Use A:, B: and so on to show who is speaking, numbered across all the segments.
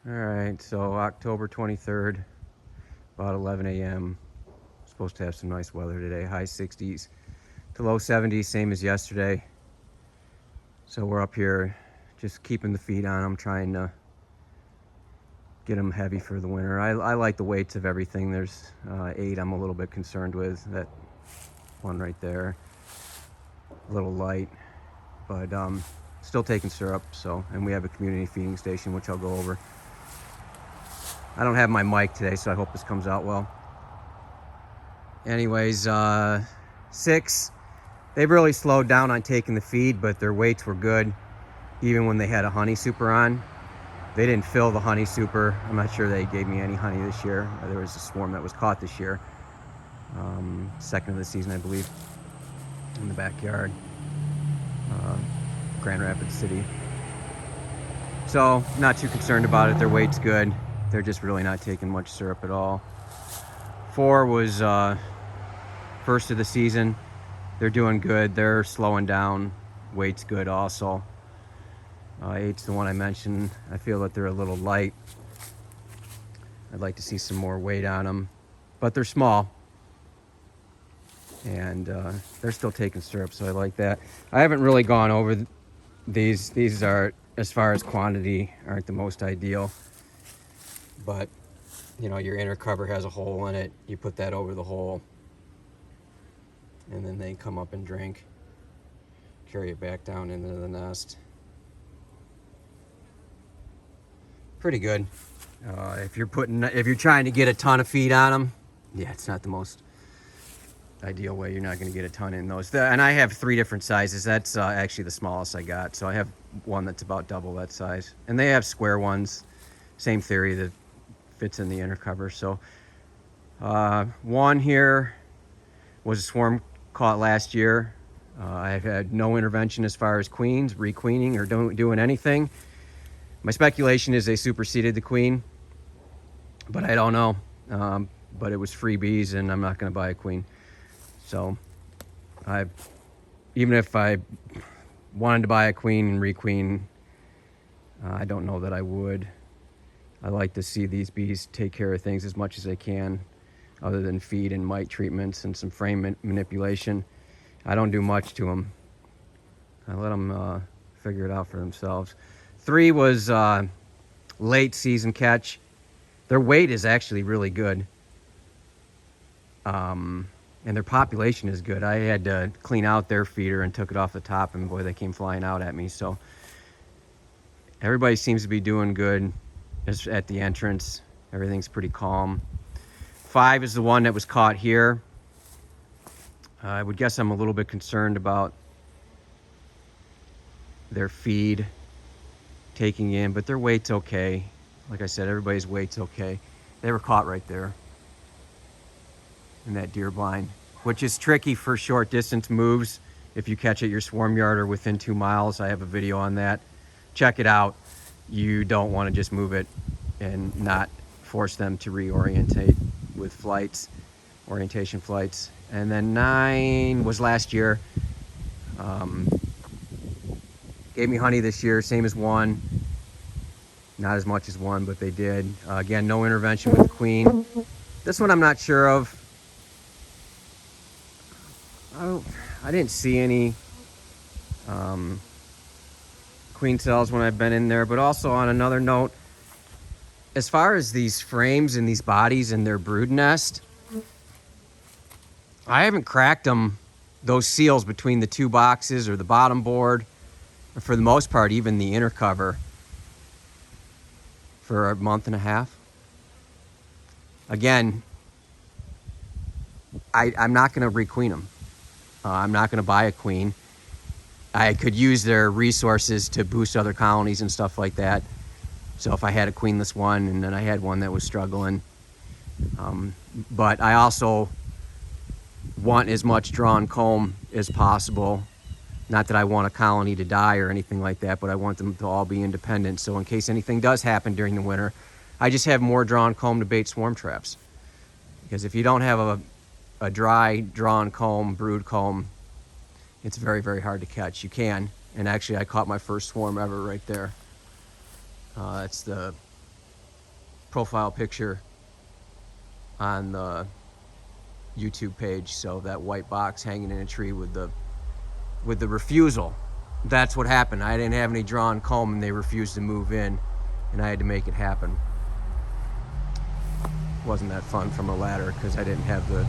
A: All right, so October 23rd, about 11 a.m. Supposed to have some nice weather today, high 60s to low 70s, same as yesterday. So we're up here just keeping the feed on them, trying to get them heavy for the winter. I like the weights of everything. There's 8 I'm a little bit concerned with. That one right there, a little light, but still taking syrup. So, and we have a community feeding station, which I'll go over. I don't have my mic today, so I hope this comes out well. Anyways, 6, they've really slowed down on taking the feed, but their weights were good. Even when they had a honey super on, they didn't fill the honey super. I'm not sure they gave me any honey this year. There was a swarm that was caught this year, second of the season, I believe, in the backyard, Grand Rapids City. So not too concerned about it. Their weight's good. They're just really not taking much syrup at all. 4 was first of the season. They're doing good. They're slowing down. Weight's good also. 8's the one I mentioned. I feel that they're a little light. I'd like to see some more weight on them, but they're small. And they're still taking syrup, so I like that. I haven't really gone over these. These are, as far as quantity, aren't the most ideal. But, you know, your inner cover has a hole in it. You put that over the hole, and then they come up and drink. Carry it back down into the nest. Pretty good. If you're trying to get a ton of feed on them, yeah, it's not the most ideal way. You're not going to get a ton in those. And I have 3 different sizes. That's actually the smallest I got. So I have one that's about double that size, and they have square ones. Same theory, that fits in the inner cover. So one here was a swarm caught last year. I've had no intervention as far as queens, requeening, or doing anything. My speculation is they superseded the queen, but I don't know. But it was free bees, and I'm not going to buy a queen. So even if I wanted to buy a queen and requeen, I don't know that I would. I like to see these bees take care of things as much as they can, other than feed and mite treatments and some frame manipulation. I don't do much to them. I let them figure it out for themselves. 3 was late season catch. Their weight is actually really good. And their population is good. I had to clean out their feeder and took it off the top, and boy, they came flying out at me. So everybody seems to be doing good at the entrance. Everything's pretty calm. 5 is the one that was caught here. I would guess I'm a little bit concerned about their feed taking in, but their weight's okay. Like I said, everybody's weight's okay. They were caught right there in that deer blind, which is tricky for short distance moves. If you catch at your swarm yard or within 2 miles, I have a video on that. Check it out. You don't want to just move it and not force them to reorientate with flights, orientation flights. And then 9 was last year. Gave me honey this year, same as 1. Not as much as 1, but they did. Again, no intervention with the queen. This one I'm not sure of. I didn't see any queen cells when I've been in there. But also, on another note, as far as these frames and these bodies and their brood nest, I haven't cracked them, those seals between the 2 boxes or the bottom board, or for the most part, even the inner cover, for a month and a half. Again, I'm not going to requeen them. I'm not going to buy a queen. I could use their resources to boost other colonies and stuff like that. So if I had a queenless one and then I had one that was struggling. But I also want as much drawn comb as possible. Not that I want a colony to die or anything like that, but I want them to all be independent. So in case anything does happen during the winter, I just have more drawn comb to bait swarm traps. Because if you don't have a dry, drawn comb, brood comb, it's very, very hard to catch. You can, and actually I caught my first swarm ever right there. That's the profile picture on the YouTube page. So that white box hanging in a tree with the refusal, that's what happened. I didn't have any drawn comb and they refused to move in, and I had to make it happen. Wasn't that fun from a ladder because I didn't have the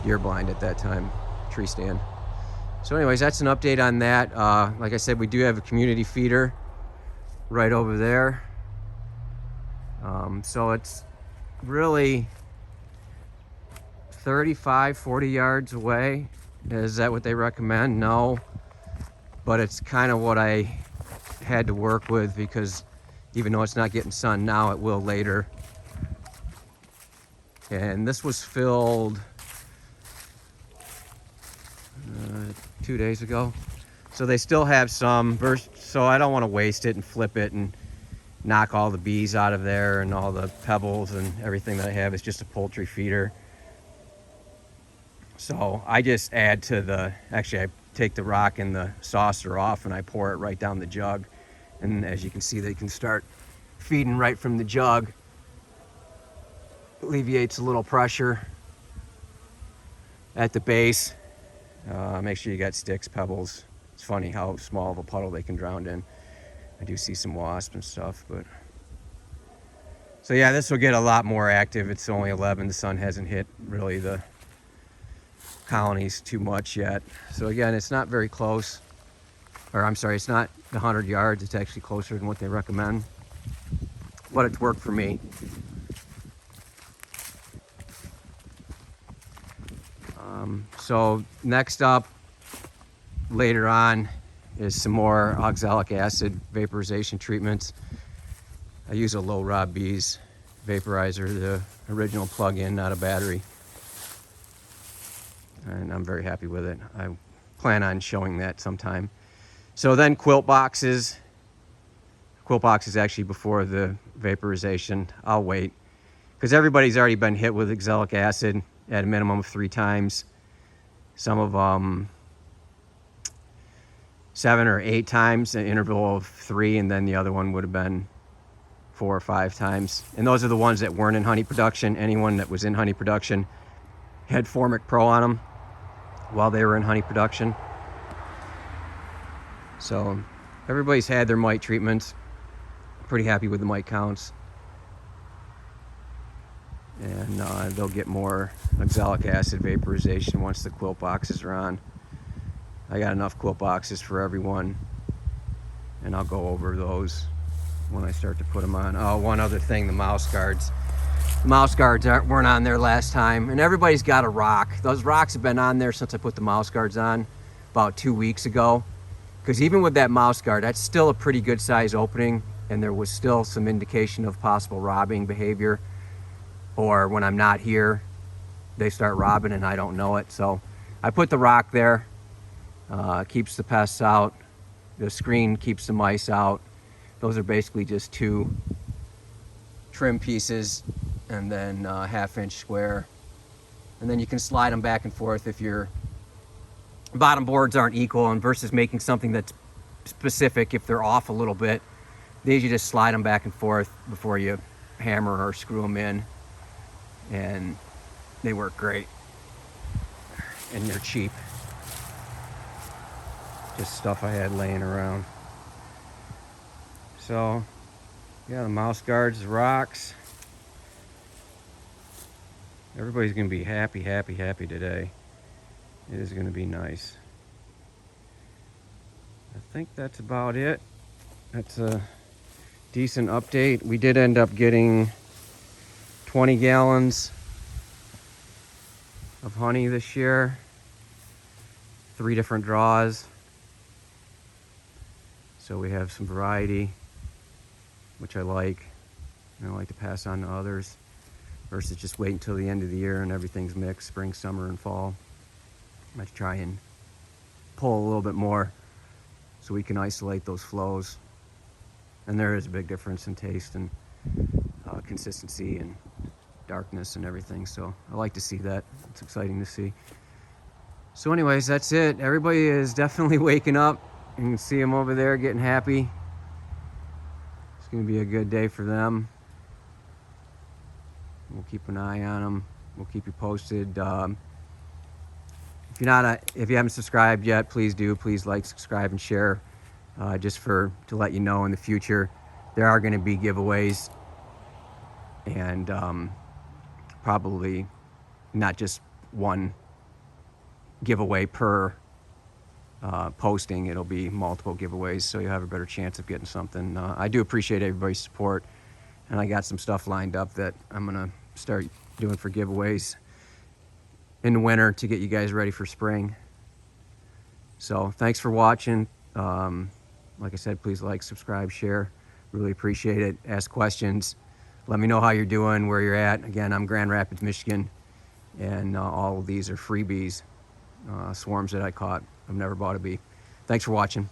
A: deer blind at that time, tree stand. So anyways, that's an update on that. Like I said, we do have a community feeder right over there. So it's really 35, 40 yards away. Is that what they recommend? No, but it's kind of what I had to work with, because even though it's not getting sun now, it will later. And this was filled 2 days ago. So they still have some, so I don't want to waste it and flip it and knock all the bees out of there and all the pebbles and everything that I have. It's just a poultry feeder. So I just add to the, actually I take the rock and the saucer off and I pour it right down the jug. And as you can see, they can start feeding right from the jug. Alleviates a little pressure at the base. Make sure you got sticks, pebbles. It's funny how small of a puddle they can drown in. I do see some wasps and stuff, but so yeah, this will get a lot more active. It's only 11. The sun hasn't hit really the colonies too much yet. So again, it's not very close, or I'm sorry, it's not 100 yards. It's actually closer than what they recommend, but it's worked for me. So next up later on is some more oxalic acid vaporization treatments. I use a low Rob Bees vaporizer, the original plug-in, not a battery. And I'm very happy with it. I plan on showing that sometime. So then quilt boxes. Quilt box is actually before the vaporization. I'll wait, because everybody's already been hit with oxalic acid at a minimum of 3 times. Some of them 7 or 8 times, an interval of 3, and then the other one would have been 4 or 5 times. And those are the ones that weren't in honey production. Anyone that was in honey production had Formic Pro on them while they were in honey production. So everybody's had their mite treatments. Pretty happy with the mite counts. And they'll get more oxalic acid vaporization once the quilt boxes are on. I got enough quilt boxes for everyone, and I'll go over those when I start to put them on. Oh, one other thing, the mouse guards. The mouse guards weren't on there last time, and everybody's got a rock. Those rocks have been on there since I put the mouse guards on about 2 weeks ago, because even with that mouse guard, that's still a pretty good size opening, and there was still some indication of possible robbing behavior. Or when I'm not here, they start robbing and I don't know it. So I put the rock there, keeps the pests out. The screen keeps the mice out. Those are basically just 2 trim pieces and then 1/2-inch square. And then you can slide them back and forth if your bottom boards aren't equal, and versus making something that's specific, if they're off a little bit, these you just slide them back and forth before you hammer or screw them in. And they work great, and they're cheap. Just stuff I had laying around. So yeah, the mouse guards, the rocks. Everybody's gonna be happy today. It is gonna be nice. I think that's about it. That's a decent update. We did end up getting 20 gallons of honey this year, 3 different draws. So we have some variety, which I like, and I like to pass on to others, versus just wait until the end of the year and everything's mixed, spring, summer, and fall. I might try and pull a little bit more so we can isolate those flows. And there is a big difference in taste and consistency and darkness and everything, so I like to see that. It's exciting to see. So anyways, that's it. Everybody is definitely waking up. You can see them over there getting happy. It's gonna be a good day for them. We'll keep an eye on them. We'll keep you posted. If you haven't subscribed yet, please do. Please like, subscribe, and share. Just to let you know in the future, there are going to be giveaways, and probably not just one giveaway per posting. It'll be multiple giveaways, so you'll have a better chance of getting something. I do appreciate everybody's support, and I got some stuff lined up that I'm gonna start doing for giveaways in the winter to get you guys ready for spring. So thanks for watching. Like I said, please like, subscribe, share. Really appreciate it. Ask questions. Let me know how you're doing, where you're at. Again, I'm Grand Rapids, Michigan, and all of these are freebies, swarms that I caught. I've never bought a bee. Thanks for watching.